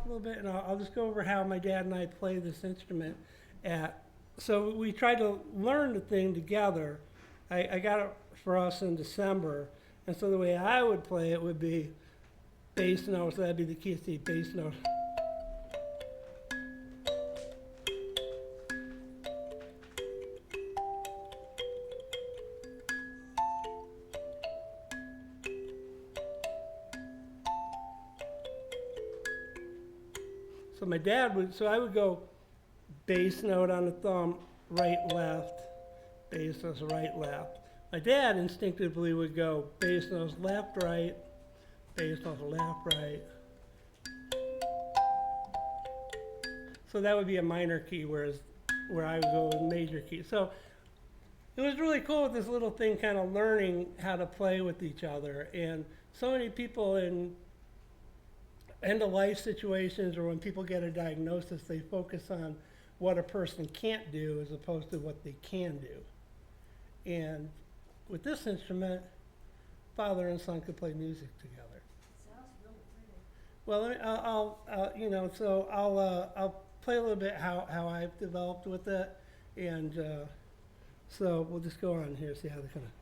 talk a little bit, and I'll just go over how my dad and I play this instrument. So we tried to learn the thing together. I got it for us in December, and so the way I would play it would be bass note, so that'd be the key of C, bass note. So my dad would, so I would go bass note on the thumb, right, left, bass notes, right, left. My dad instinctively would go bass notes, left, right, bass notes, left, right. So that would be a minor key, whereas where I would go with major key. So it was really cool with this little thing, kind of learning how to play with each other. And so many people in end-of-life situations, or when people get a diagnosis, they focus on what a person can't do as opposed to what they can do. And with this instrument, father and son could play music together. Sounds really pretty. Well, I'll play a little bit how I've developed with it, and so we'll just go on here, see how they kind of.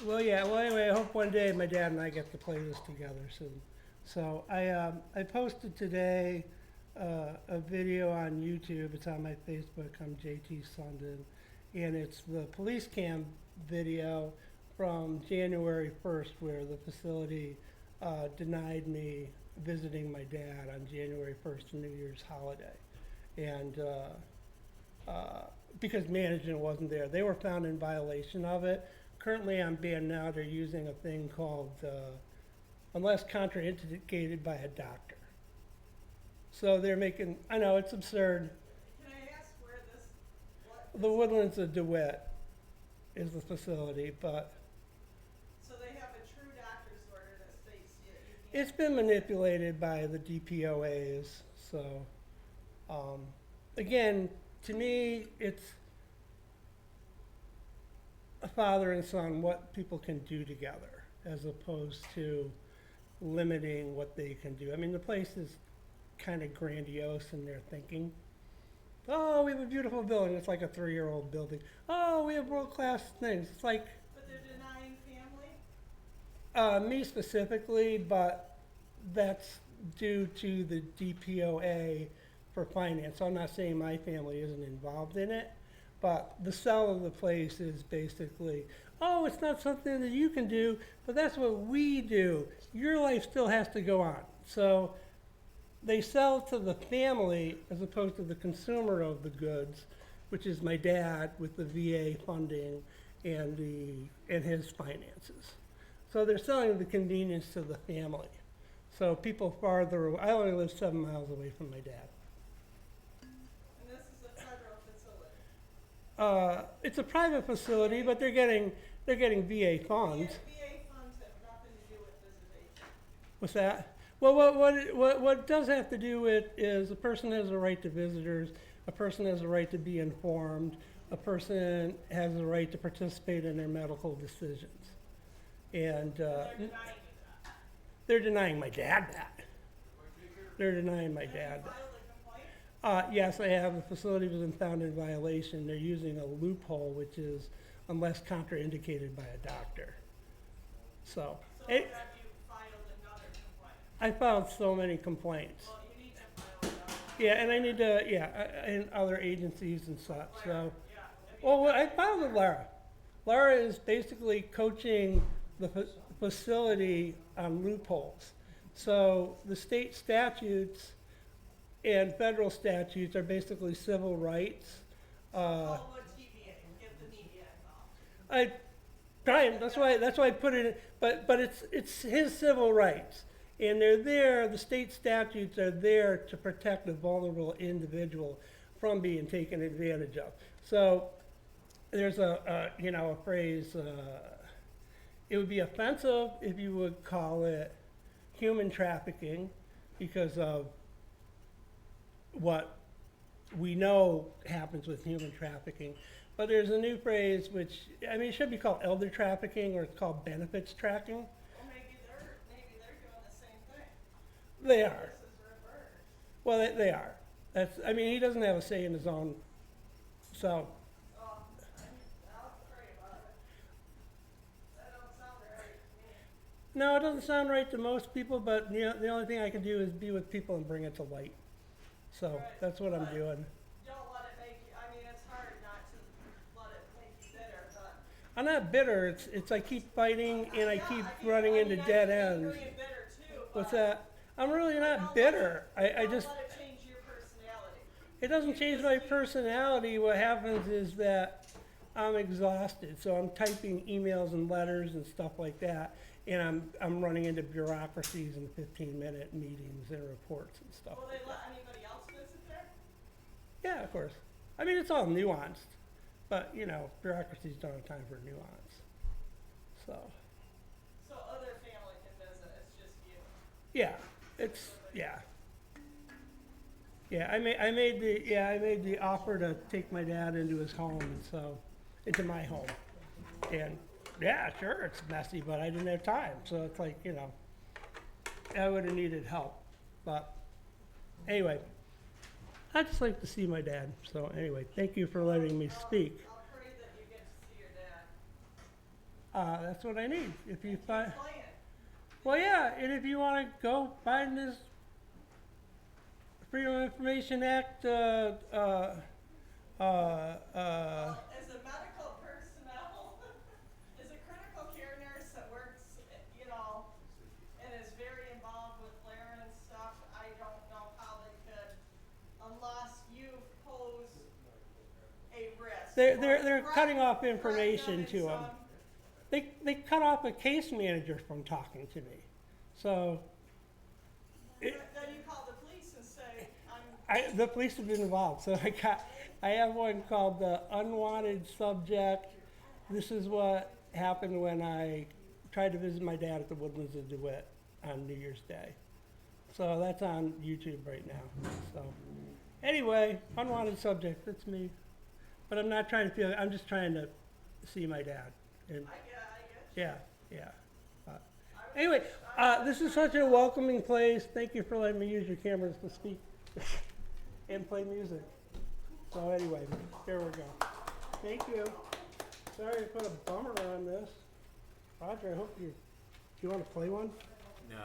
Well, yeah. Well, anyway, I hope one day my dad and I get to play this together soon. So I posted today a video on YouTube. It's on my Facebook. I'm JT Sunden, and it's the police cam video from January 1st, where the facility denied me visiting my dad on January 1st, New Year's holiday, and because management wasn't there, they were found in violation of it. Currently on ban now, they're using a thing called, unless contraindicated by a doctor. So they're making, I know, it's absurd. Can I ask where this, The Woodlands of DeWitt is the facility, but so they have a true doctor's order that states you can't. it's been manipulated by the DPOAs. So, again, to me, it's a father and son, what people can do together, as opposed to limiting what they can do. I mean, the place is kind of grandiose in their thinking. Oh, we have a beautiful building. It's like a 3-year-old building. Oh, we have world-class things. It's like, But they're denying family? me specifically, but that's due to the DPOA for finance. So I'm not saying my family isn't involved in it, but the sell of the place is basically, oh, it's not something that you can do, but that's what we do. Your life still has to go on. So they sell to the family as opposed to the consumer of the goods, which is my dad with the VA funding and his finances. So they're selling the convenience to the family. So people farther away, I only live 7 miles away from my dad. And this is a federal facility. It's a private facility, but they're getting VA funds. VA funds have nothing to do with visitation. What's that? Well, what it does have to do with is a person has a right to visitors, a person has a right to be informed, a person has a right to participate in their medical decisions. And They're denying you that. they're denying my dad that. They're denying my dad that. Filed a complaint? Yes, I have. The facility was found in violation. They're using a loophole, which is unless contraindicated by a doctor. So, So have you filed another complaint? I filed so many complaints. Well, you need to file another one. Yeah, and I need to, and other agencies and such, so. Yeah. Have you Well, done I that? filed with Lara. Lara is basically coaching the facility on loopholes. So the state statutes and federal statutes are basically civil rights. Call the TVA and get the media involved. I trying. That's why I put it in. But it's his civil rights, and they're there. The state statutes are there to protect a vulnerable individual from being taken advantage of. So there's a phrase. It would be offensive if you would call it human trafficking, because of what we know happens with human trafficking. But there's a new phrase which, I mean, it should be called elder trafficking, or it's called benefits tracking. Well, maybe they're doing the same thing. They are. This is reversed. Well, they are. I mean, he doesn't have a say in his own, so. Oh, I'll pray about it. That don't sound right to me. No, it doesn't sound right to most people, but the only thing I can do is be with people and bring it to light. So Right, that's what I'm but- doing. Don't let it make you, I mean, it's hard not to let it make you bitter, but. I'm not bitter. It's I keep fighting and I Yeah, keep I running mean, into I dead get ends. angry and bitter too, What's but that? I'm really don't not let bitter. it- I don't just, let it change your personality. it doesn't change my personality. What happens is that I'm exhausted. So I'm typing emails and letters and stuff like that. And I'm running into bureaucracies and 15-minute meetings and reports and stuff. Will they let anybody else visit there? Yeah, of course. I mean, it's all nuanced. But, bureaucracies don't have time for nuance. So, So other family can visit, it's just you. yeah, Yeah, I made the offer to take my dad into his home, and so, into my home. And, yeah, sure, it's messy, but I didn't have time, so it's like, I would've needed help. But, anyway, I'd just like to see my dad, so anyway, thank you for letting me speak. I'll pray that you get to see your dad. That's what I need. If you find, Playing. well, yeah, and if you wanna go find this Freedom of Information Act, Well, as a medical personnel, as a critical care nurse that works, and is very involved with Lara and stuff, I don't know how they could, unless you pose a risk. They're or cutting off threaten information in to them. some- They cut off a case manager from talking to me. So, Then you call the police and say, the police have been involved. So I have one called the unwanted subject. This is what happened when I tried to visit my dad at the Woodlands of DeWitt on New Year's Day. So that's on YouTube right now. So anyway, unwanted subject, that's me. But I'm not trying to feel, I'm just trying to see my dad. And I get yeah. Anyway, this is such a welcoming place. Thank you for letting me use your cameras to speak and play music. So anyway, here we go. Thank you. Sorry to put a bummer on this. Roger, I hope you want to play one? Nah.